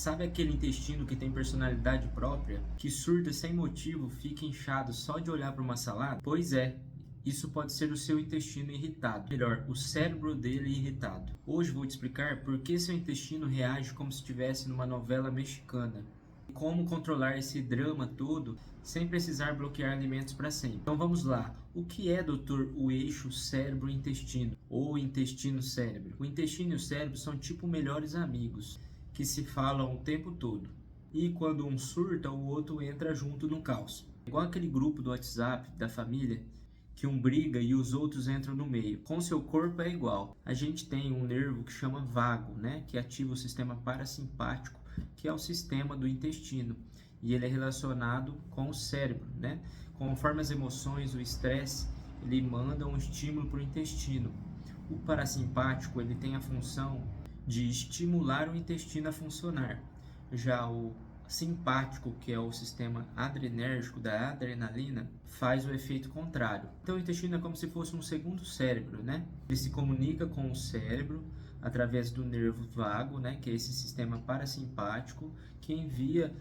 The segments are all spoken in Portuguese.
Sabe aquele intestino que tem personalidade própria, que surta sem motivo, fica inchado só de olhar para uma salada? Pois é, isso pode ser o seu intestino irritado, melhor, o cérebro dele irritado. Hoje vou te explicar por que seu intestino reage como se estivesse numa novela mexicana. E como controlar esse drama todo sem precisar bloquear alimentos para sempre. Então vamos lá. O que é, doutor, o eixo cérebro-intestino ou intestino-cérebro? O intestino e o cérebro são tipo melhores amigos que se falam o tempo todo. E quando um surta, o outro entra junto no caos. Igual aquele grupo do WhatsApp da família que um briga e os outros entram no meio. Com seu corpo é igual. A gente tem um nervo que chama vago, né, que ativa o sistema parasimpático, que é o sistema do intestino, e ele é relacionado com o cérebro, né? Conforme as emoções, o estresse, ele manda um estímulo para o intestino. O parasimpático, ele tem a função de estimular o intestino a funcionar. Já o simpático, que é o sistema adrenérgico da adrenalina, faz o efeito contrário. Então o intestino é como se fosse um segundo cérebro, né? Ele se comunica com o cérebro através do nervo vago, né, que é esse sistema parasimpático, que envia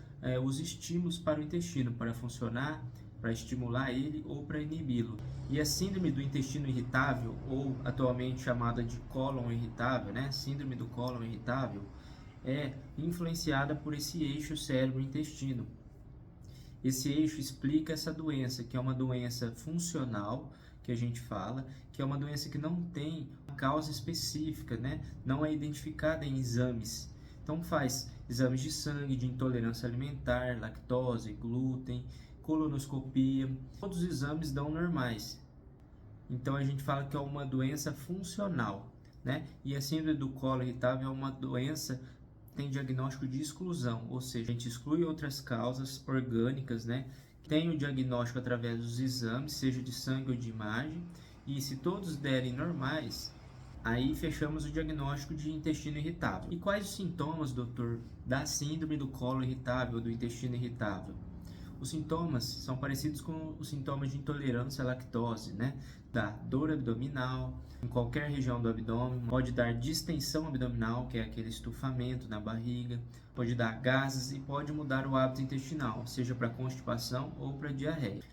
os estímulos para o intestino para funcionar, para estimular ele ou para inibi-lo. E a síndrome do intestino irritável, ou atualmente chamada de cólon irritável, né, síndrome do cólon irritável, é influenciada por esse eixo cérebro-intestino. Esse eixo explica essa doença, que é uma doença funcional, que a gente fala, que é uma doença que não tem causa específica, né? Não é identificada em exames. Então faz exames de sangue, de intolerância alimentar, lactose, glúten, colonoscopia, todos os exames dão normais. Então a gente fala que é uma doença funcional, né? E a síndrome do colo irritável é uma doença tem diagnóstico de exclusão, ou seja, a gente exclui outras causas orgânicas, né? Tem o diagnóstico através dos exames, seja de sangue ou de imagem, e se todos derem normais, aí fechamos o diagnóstico de intestino irritável. E quais os sintomas, doutor, da síndrome do colo irritável, do intestino irritável? Os sintomas são parecidos com os sintomas de intolerância à lactose, né? Dá dor abdominal, em qualquer região do abdômen, pode dar distensão abdominal, que é aquele estufamento na barriga, pode dar gases e pode mudar o hábito intestinal, seja para constipação ou para diarreia.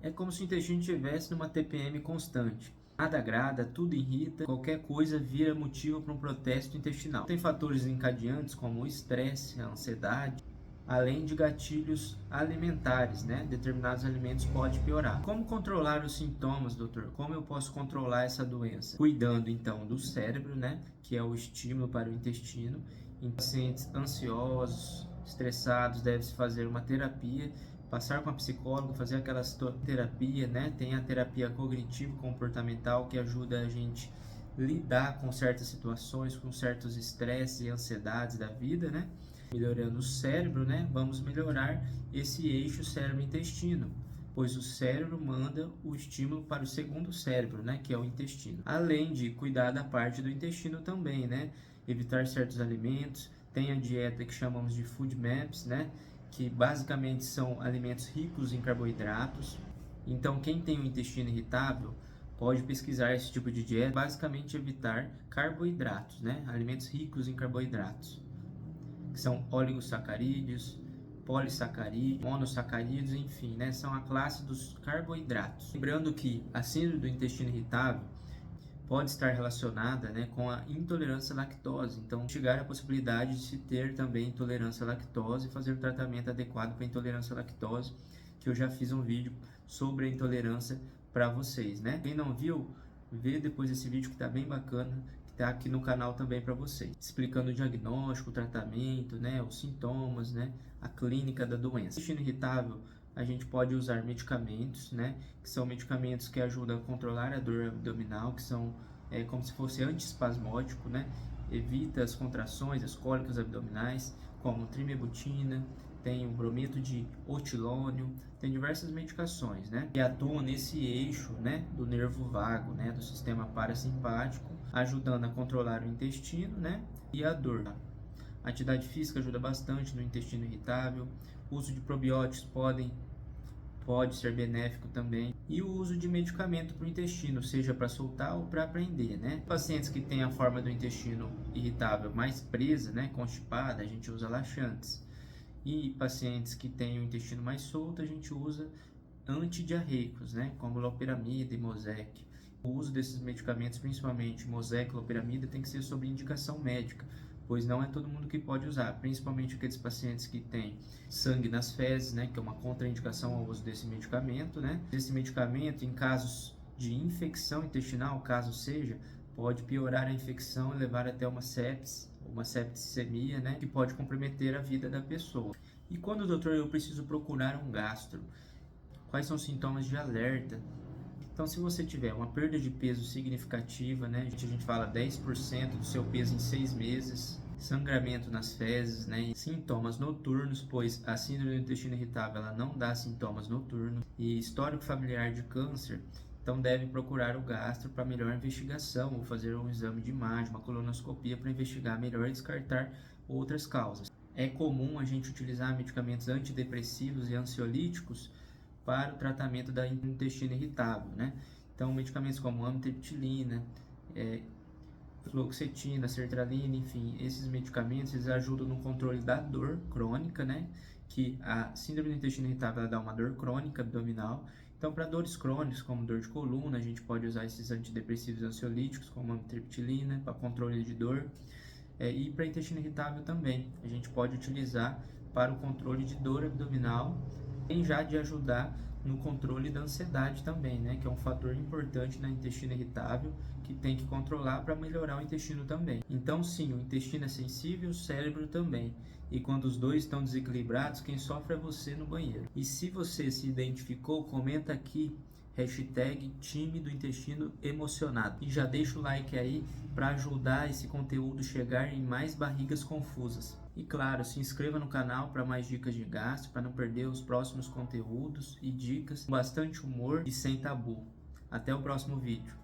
É como se o intestino estivesse numa TPM constante. Nada agrada, tudo irrita, qualquer coisa vira motivo para um protesto intestinal. Tem fatores encadeantes como o estresse, a ansiedade, além de gatilhos alimentares, né? Determinados alimentos podem piorar. Como controlar os sintomas, doutor? Como eu posso controlar essa doença? Cuidando, então, do cérebro, né? Que é o estímulo para o intestino. Em pacientes ansiosos, estressados, deve-se fazer uma terapia, passar com a psicóloga, fazer aquela terapia, né? Tem a terapia cognitivo-comportamental que ajuda a gente lidar com certas situações, com certos estresses e ansiedades da vida, né? Melhorando o cérebro, né? Vamos melhorar esse eixo cérebro-intestino, pois o cérebro manda o estímulo para o segundo cérebro, né? Que é o intestino. Além de cuidar da parte do intestino também, né? Evitar certos alimentos. Tem a dieta que chamamos de food maps, né? Que basicamente são alimentos ricos em carboidratos. Então, quem tem o intestino irritável pode pesquisar esse tipo de dieta, basicamente evitar carboidratos, né? Alimentos ricos em carboidratos, que são oligosacarídeos, polissacarídeos, monossacarídeos, enfim, né? São a classe dos carboidratos. Lembrando que a síndrome do intestino irritável pode estar relacionada, né, com a intolerância à lactose. Então, chegar à possibilidade de se ter também intolerância à lactose e fazer o tratamento adequado para a intolerância à lactose, que eu já fiz um vídeo sobre a intolerância para vocês, né? Quem não viu, vê depois esse vídeo que está bem bacana, que está aqui no canal também para vocês, explicando o diagnóstico, o tratamento, né, os sintomas, né, a clínica da doença. Intestino irritável, a gente pode usar medicamentos, né, que são medicamentos que ajudam a controlar a dor abdominal, que são como se fosse antiespasmódico, né, evita as contrações, as cólicas abdominais, como trimebutina, tem o brometo de otilônio, tem diversas medicações, né, que atuam nesse eixo, né, do nervo vago, né, do sistema parasimpático, ajudando a controlar o intestino, né, e a dor. A atividade física ajuda bastante no intestino irritável. O uso de probióticos podem pode ser benéfico também. E o uso de medicamento para o intestino, seja para soltar ou para prender, né? Pacientes que têm a forma do intestino irritável mais presa, né, constipada, a gente usa laxantes. E pacientes que têm o intestino mais solto, a gente usa antidiarreicos, né, como loperamida e Mosec. O uso desses medicamentos, principalmente Mosec e loperamida, tem que ser sob indicação médica, pois não é todo mundo que pode usar, principalmente aqueles pacientes que têm sangue nas fezes, né, que é uma contraindicação ao uso desse medicamento, né. Esse medicamento, em casos de infecção intestinal, caso seja, pode piorar a infecção e levar até uma sepse, uma septicemia, né, que pode comprometer a vida da pessoa. E quando, doutor, eu preciso procurar um gastro? Quais são os sintomas de alerta? Então, se você tiver uma perda de peso significativa, né, a gente fala 10% do seu peso em 6 meses, sangramento nas fezes, né, e sintomas noturnos, pois a síndrome do intestino irritável ela não dá sintomas noturnos, e histórico familiar de câncer, então deve procurar o gastro para melhor investigação, ou fazer um exame de imagem, uma colonoscopia para investigar melhor e descartar outras causas. É comum a gente utilizar medicamentos antidepressivos e ansiolíticos para o tratamento da intestino irritável, né? Então, medicamentos como amitriptilina, fluoxetina, sertralina, enfim, esses medicamentos eles ajudam no controle da dor crônica, né? Que a síndrome do intestino irritável ela dá uma dor crônica abdominal. Então, para dores crônicas, como dor de coluna, a gente pode usar esses antidepressivos ansiolíticos, como amitriptilina, para controle de dor. E para intestino irritável também, a gente pode utilizar para o controle de dor abdominal, e já de ajudar no controle da ansiedade também, né? Que é um fator importante na intestino irritável, que tem que controlar para melhorar o intestino também. Então, sim, o intestino é sensível, o cérebro também. E quando os dois estão desequilibrados, quem sofre é você no banheiro. E se você se identificou, comenta aqui, hashtag time do intestino emocionado. E já deixa o like aí para ajudar esse conteúdo chegar em mais barrigas confusas. E claro, se inscreva no canal para mais dicas de gastro, para não perder os próximos conteúdos e dicas com bastante humor e sem tabu. Até o próximo vídeo.